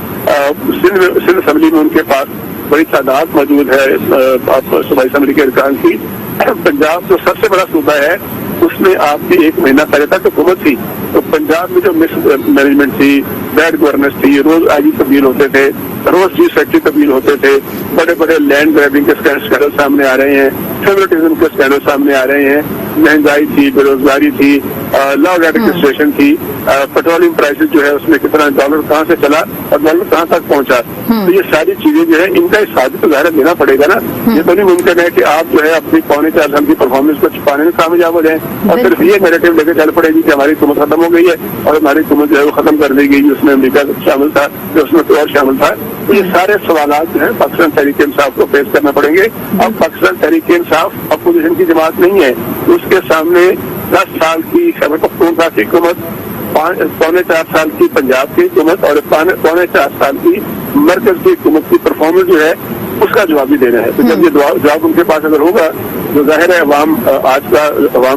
सिंध असम्बली में उनके पास बड़ी तादाद मौजूद है सूबाई असम्बली के अरकान की। पंजाब जो सबसे बड़ा सूबा है उसमें आपकी 1 महीना पहले तक हुकूमत थी, तो पंजाब में जो मिस मैनेजमेंट थी, बैड गवर्नेंस थी, रोज आईजी तब्दील होते थे, रोज चीफ सेक्रेटरी तब्दील होते थे, बड़े बड़े लैंड ग्रैबिंग के स्कैंडल सामने आ रहे हैं, फेवरेटिज्म के स्कैंडल सामने आ रहे हैं, महंगाई थी, बेरोजगारी थी, लॉ एंड ऑर्डर की सिचुएशन थी, पेट्रोलियम प्राइसेस जो है उसमें कितना डॉलर कहाँ से चला और डॉलर कहाँ तक पहुंचा। तो ये सारी चीजें जो है इनका हिसाब तो ज़ाहिर देना पड़ेगा ना। ये तो नहीं मुमकिन है कि आप जो है अपनी 4.25 साल की परफॉर्मेंस को छुपाने में कामयाब हो जाए और सिर्फ ये नैरेटिव लेकर चल पड़ेगी कि हमारी हुकूमत खत्म हो गई है और हमारी हुकूमत जो है वो खत्म कर दी गई, उसमें अमेरिका शामिल था, जो उसमें कोई और शामिल था। तो ये सारे सवालात जो है पाकिस्तान तहरीक इंसाफ को फेस करना पड़ेंगे। अब पाकिस्तान तहरीक इंसाफ अपोजिशन की जमात नहीं है, उसके सामने 10 साल की खैबर पख्तूनख्वा की हुकूमत, 4.25 साल की पंजाब की हुकूमत और 4.25 साल की मरकज की हुकूमत की परफॉर्मेंस जो है اس کا جواب بھی دینا ہے. تو جب یہ جواب ان کے پاس اگر ہوگا تو ظاہر ہے عوام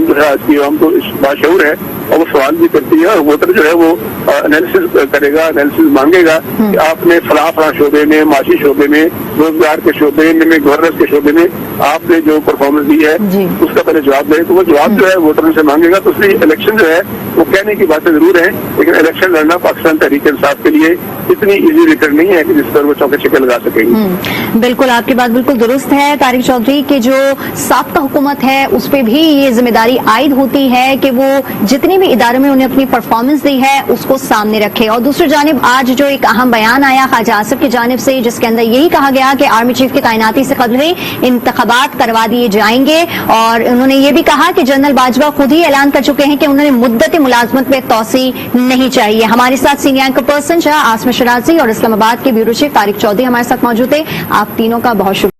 جو ہے آج کی عوام تو اس باشعور ہے اور وہ سوال بھی کرتی ہے اور ووٹر جو ہے وہ انالیسس کرے گا, انالیسس مانگے گا کہ آپ نے فلاں شعبے میں, معاشی شعبے میں, روزگار کے شعبے میں, گورننس کے شعبے میں آپ نے جو پرفارمنس دی ہے اس کا پہلے جواب دیں. تو وہ جواب جو ہے ووٹر سے مانگے گا. تو اس لیے الیکشن جو ہے وہ کہنے کی باتیں ضرور ہیں لیکن الیکشن لڑنا پاکستان تحریک انصاف کے لیے اتنی ایزی ریٹرن نہیں ہے کہ جس پر وہ چوکے چھکے لگا سکیں گے. بالکل آپ کی بات بالکل درست ہے طارق چودھری کہ جو سابقہ حکومت ہے اس پہ بھی یہ ذمہ داری عائد ہوتی ہے کہ وہ جتنے بھی اداروں میں انہیں اپنی پرفارمنس دی ہے اس کو سامنے رکھے. اور دوسری جانب آج جو ایک اہم بیان آیا خواجہ آصف کی جانب سے جس کے اندر یہی کہا گیا کہ آرمی چیف کی تعیناتی سے قبل ہی انتخابات کروا دیے جائیں گے اور انہوں نے یہ بھی کہا کہ جنرل باجوہ خود ہی اعلان کر چکے ہیں کہ انہوں نے مدت ملازمت میں توسیع نہیں چاہیے. ہمارے ساتھ سینئر اینکر پرسن شاہ عاصمہ شرازی اور اسلام آباد کے بیورو چیف طارق چودھری ہمارے ساتھ موجود ہیں. آپ تینوں کا بہت شکریہ.